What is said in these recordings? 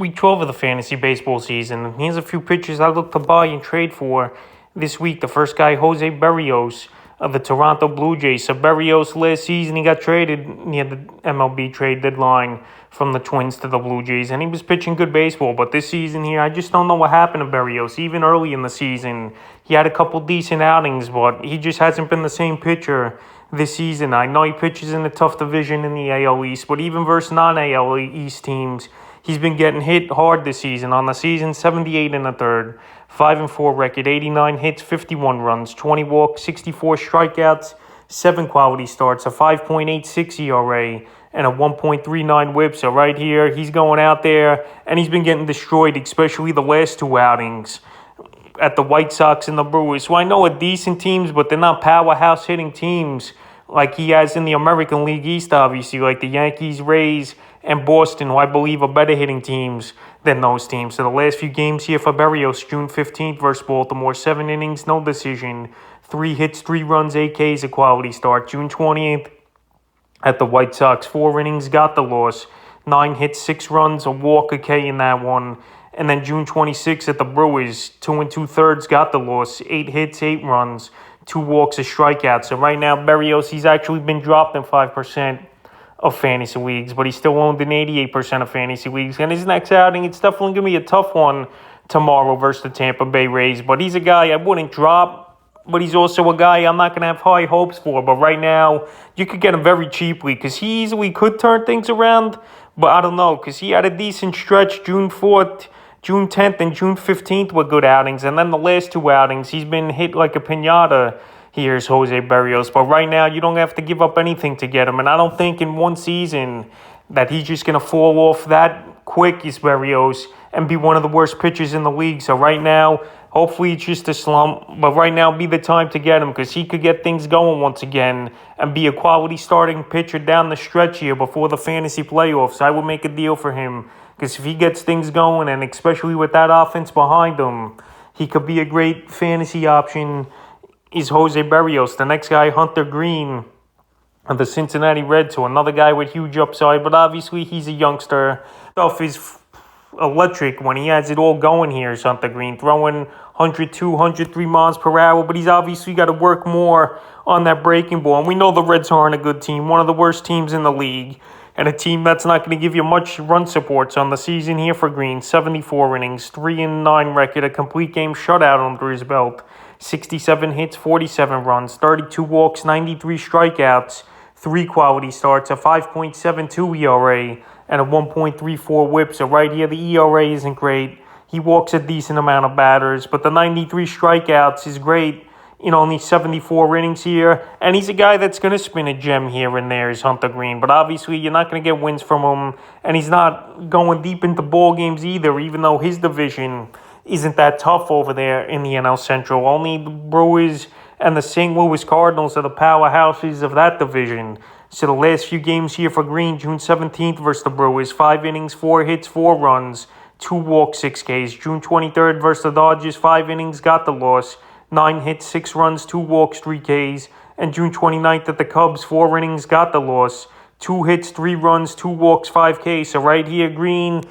week 12 of the fantasy baseball season. Here's a few pitchers I look to buy and trade for this week. The first guy, Jose Berrios of the Toronto Blue Jays. So Berrios last season, he got traded near the MLB trade deadline from the Twins to the Blue Jays, and he was pitching good baseball. But this season here, I just don't know what happened to Berrios. Even early in the season, he had a couple decent outings, but he just hasn't been the same pitcher this season. I know he pitches in a tough division in the AL East, but even versus non-AL East teams, he's been getting hit hard this season. On the season, 78 and a third, 5-4 record, 89 hits, 51 runs, 20 walks, 64 strikeouts, 7 quality starts, a 5.86 ERA, and a 1.39 whip. So right here, he's going out there, and he's been getting destroyed, especially the last two outings at the White Sox and the Brewers, who I know are decent teams, but they're not powerhouse hitting teams like he has in the American League East, obviously, like the Yankees, Rays, and Boston, who I believe are better hitting teams than those teams. So the last few games here for Berrios, June 15th versus Baltimore, 7 innings, no decision, 3 hits, 3 runs, 8 Ks, a quality start. June 20th at the White Sox, 4 innings, got the loss, 9 hits, 6 runs, a walk, a K in that one. And then June 26th at the Brewers, 2 2/3, got the loss, 8 hits, 8 runs, 2 walks, a strikeout. So right now, Berrios, he's actually been dropped in 5% of fantasy leagues, but he's still owned in 88% of fantasy leagues. And his next outing, it's definitely going to be a tough one tomorrow versus the Tampa Bay Rays. But he's a guy I wouldn't drop, but he's also a guy I'm not going to have high hopes for. But right now, you could get him very cheaply because he easily could turn things around. But I don't know, because he had a decent stretch June 4th, June 10th, and June 15th were good outings. And then the last 2 outings, he's been hit like a piñata. Here's Jose Berrios. But right now, you don't have to give up anything to get him. And I don't think in one season that he's just going to fall off that quick, is Berrios, and be one of the worst pitchers in the league. So right now, hopefully it's just a slump. But right now, be the time to get him, because he could get things going once again and be a quality starting pitcher down the stretch here before the fantasy playoffs. I would make a deal for him, because if he gets things going, and especially with that offense behind him, he could be a great fantasy option, is Jose Berrios. The next guy, Hunter Green of the Cincinnati Reds, so another guy with huge upside, but obviously he's a youngster. Stuff is electric when he has it all going here, is Hunter Green, throwing 102, 103 miles per hour, but he's obviously got to work more on that breaking ball. And we know the Reds aren't a good team, one of the worst teams in the league, and a team that's not going to give you much run support. So on the season here for Green, 74 innings, 3-9 record, a complete game shutout under his belt, 67 hits, 47 runs, 32 walks, 93 strikeouts, 3 quality starts, a 5.72 ERA, and a 1.34 whip. So right here, the ERA isn't great. He walks a decent amount of batters, but the 93 strikeouts is great in only 74 innings here. And he's a guy that's going to spin a gem here and there, is Hunter Green. But obviously, you're not going to get wins from him, and he's not going deep into ball games either, even though his division isn't that tough over there in the NL Central. Only the Brewers and the St. Louis Cardinals are the powerhouses of that division. So the last few games here for Green, June 17th versus the Brewers, 5 innings, 4 hits, 4 runs, 2 walks, 6 Ks. June 23rd versus the Dodgers, 5 innings, got the loss, 9 hits, 6 runs, 2 walks, 3 Ks. And June 29th at the Cubs, 4 innings, got the loss, 2 hits, 3 runs, 2 walks, 5 Ks. So right here, Green,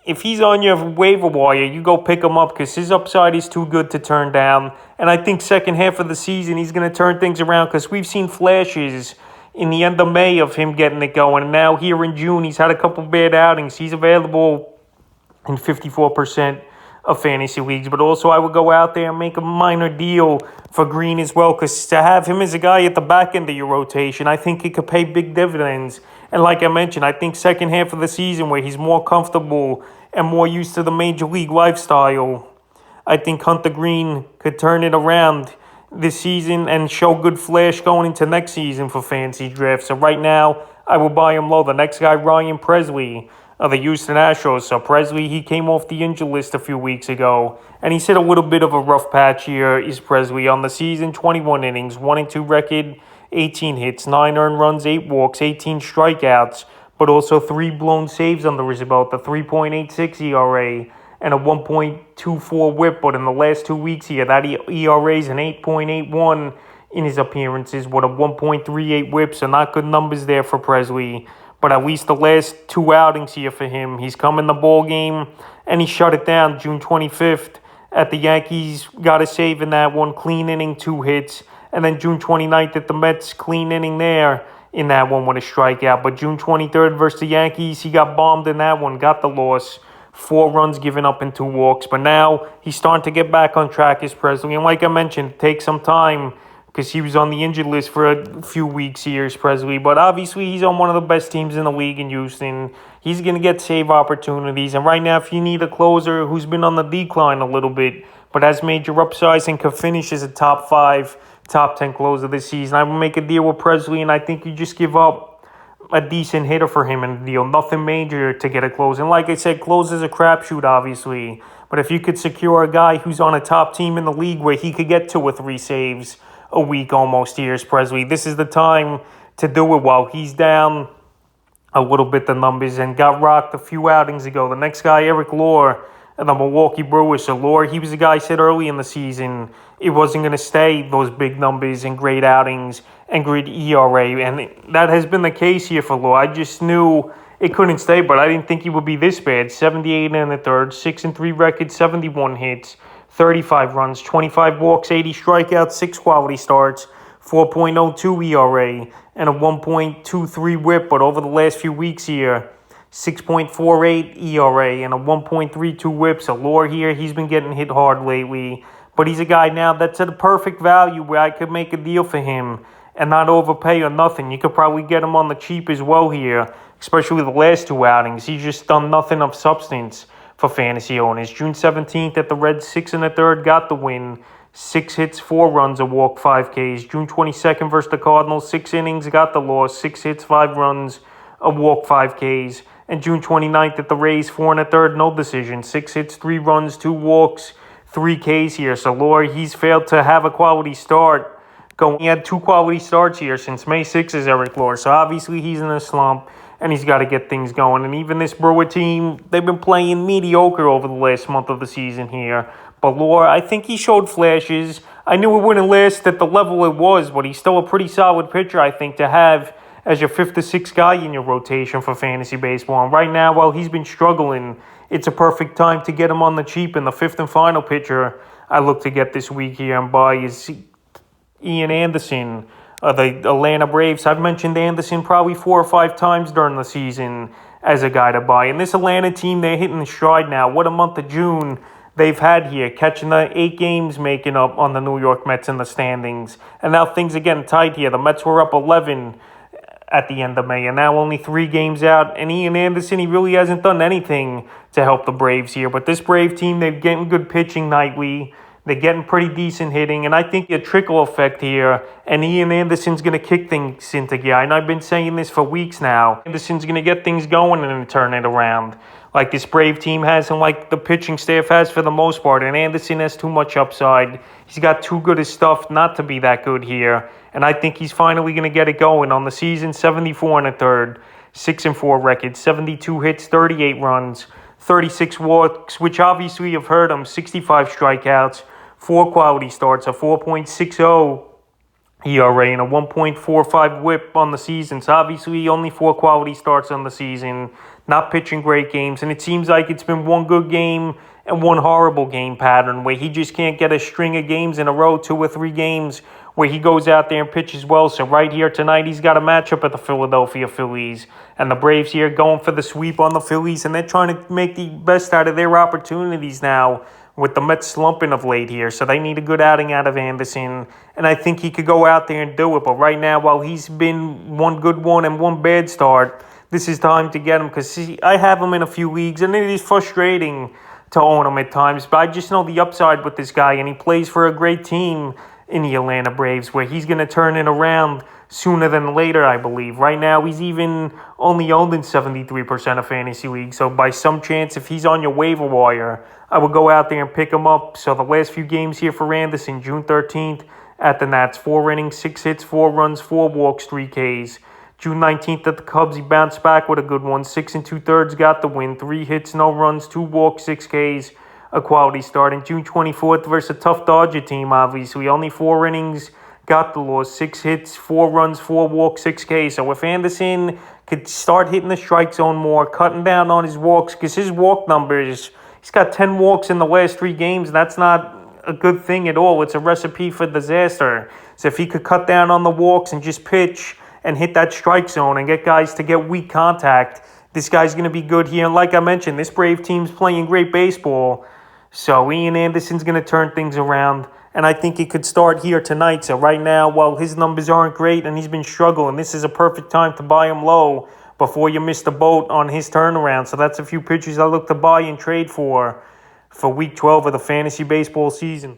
if he's on your waiver wire, you go pick him up, because his upside is too good to turn down. And I think second half of the season, he's going to turn things around, because we've seen flashes in the end of May of him getting it going. And now here in June, he's had a couple bad outings. He's available in 54% of fantasy leagues. But also, I would go out there and make a minor deal for Green as well, because to have him as a guy at the back end of your rotation, I think it could pay big dividends. And like I mentioned, I think second half of the season, where he's more comfortable and more used to the major league lifestyle, I think Hunter Green could turn it around this season and show good flash going into next season for fantasy drafts. So right now, I will buy him low. The next guy, Ryan Presley of the Houston Astros. So Presley, he came off the injured list a few weeks ago, and he's hit a little bit of a rough patch here, is Presley. On the season, 21 innings, 1-2 record, 18 hits, 9 earned runs, 8 walks, 18 strikeouts, but also 3 blown saves under his belt, a 3.86 ERA and a 1.24 whip. But in the last 2 weeks here, that ERA is an 8.81 in his appearances with a 1.38 whip, so not good numbers there for Presley. but at least the last two outings here for him, he's come in the ball game and he shut it down June 25th at the Yankees. Got a save in that one, clean inning, 2 hits. And then June 29th at the Mets, clean inning there in that one with a strikeout. But June 23rd versus the Yankees, he got bombed in that one, got the loss. 4 runs given up and 2 walks. But now he's starting to get back on track as Presley. And like I mentioned, it takes some time because he was on the injured list for a few weeks here as Presley. But obviously, he's on one of the best teams in the league in Houston. He's going to get save opportunities. And right now, if you need a closer who's been on the decline a little bit, but has major upsides and can finish as a top 5, top 10 closer this season, I would make a deal with Presley, and I think you just give up a decent hitter for him in the deal. Nothing major to get a close. And like I said, close is a crapshoot, obviously. But if you could secure a guy who's on a top team in the league where he could get 2 or 3 saves a week almost here as Presley, this is the time to do it while he's down a little bit the numbers and got rocked a few outings ago. The next guy, Eric Loria, and the Milwaukee Brewers. So Loria, he was the guy I said early in the season it wasn't going to stay those big numbers and great outings and great ERA. And that has been the case here for Loria. I just knew it couldn't stay, but I didn't think he would be this bad. 78 in the third, 6-3 record, 71 hits, 35 runs, 25 walks, 80 strikeouts, 6 quality starts, 4.02 ERA, and a 1.23 whip. But over the last few weeks here, 6.48 ERA and a 1.32 whip. So Loria here, he's been getting hit hard lately. But he's a guy now that's at a perfect value where I could make a deal for him and not overpay or nothing. You could probably get him on the cheap as well here, especially the last 2 outings. He's just done nothing of substance for fantasy owners. June 17th at the Reds, 6 1/3, got the win. 6 hits, 4 runs, a walk, 5 Ks. June 22nd versus the Cardinals, 6 innings, got the loss. 6 hits, 5 runs, a walk, 5 Ks. And June 29th at the Rays, 4 1/3, no decision. 6 hits, 3 runs, 2 walks, 3 Ks here. So Loria, he's failed to have a quality start. He had 2 quality starts here since May 6th is Eric Loria. So obviously he's in a slump and he's got to get things going. And even this Brewer team, they've been playing mediocre over the last month of the season here. But Loria, I think he showed flashes. I knew it wouldn't last at the level it was, but he's still a pretty solid pitcher, I think, to have as your 5th or 6th guy in your rotation for fantasy baseball. And right now, while he's been struggling, it's a perfect time to get him on the cheap. And the 5th and final pitcher I look to get this week here and buy is Ian Anderson of the Atlanta Braves. I've mentioned Anderson probably 4 or 5 times during the season as a guy to buy. And this Atlanta team, they're hitting the stride now. What a month of June they've had here, catching the 8 games, making up on the New York Mets in the standings. And now things are getting tight here. The Mets were up 11 at the end of May, and now only 3 games out. And Ian Anderson, he really hasn't done anything to help the Braves here. But this Brave team, they're getting good pitching nightly. They're getting pretty decent hitting, and I think a trickle effect here, and Ian Anderson's going to kick things into gear. And I've been saying this for weeks now. Anderson's going to get things going and turn it around like this Brave team has and like the pitching staff has for the most part. And Anderson has too much upside. He's got too good of stuff not to be that good here. And I think he's finally going to get it going on the season. 74 1/3, 6-4 record, 72 hits, 38 runs, 36 walks, which obviously have hurt him, 65 strikeouts, 4 quality starts, a 4.60 ERA, and a 1.45 whip on the season. So obviously only 4 quality starts on the season, not pitching great games. And it seems like it's been 1 good game and 1 horrible game pattern where he just can't get a string of games in a row, 2 or 3 games where he goes out there and pitches well. So right here tonight, he's got a matchup at the Philadelphia Phillies. And the Braves here going for the sweep on the Phillies, and they're trying to make the best out of their opportunities now with the Mets slumping of late here. So they need a good outing out of Anderson, and I think he could go out there and do it. But right now, while he's been 1 good one and 1 bad start, this is time to get him because I have him in a few leagues, and it is frustrating to own him at times. But I just know the upside with this guy, and he plays for a great team in the Atlanta Braves where he's going to turn it around sooner than later, I believe. Right now, he's even only owned in 73% of fantasy leagues. So by some chance, if he's on your waiver wire, I would go out there and pick him up. So the last few games here for Anderson, June 13th at the Nats, 4 innings, 6 hits, 4 runs, 4 walks, 3 Ks. June 19th at the Cubs, he bounced back with a good one. 6 2/3, got the win. 3 hits, no runs, 2 walks, 6 Ks. A quality start. And June 24th versus a tough Dodger team, obviously. Only 4 innings, got the loss. 6 hits, 4 runs, 4 walks, 6 Ks. So if Anderson could start hitting the strike zone more, cutting down on his walks, because his walk numbers, he's got 10 walks in the last 3 games. That's not a good thing at all. It's a recipe for disaster. So if he could cut down on the walks and just pitch and hit that strike zone and get guys to get weak contact, this guy's going to be good here. And like I mentioned, this Brave team's playing great baseball. So Ian Anderson's going to turn things around. And I think he could start here tonight. So right now, while his numbers aren't great and he's been struggling, this is a perfect time to buy him low before you miss the boat on his turnaround. So that's a few pitchers I look to buy and trade for Week 12 of the fantasy baseball season.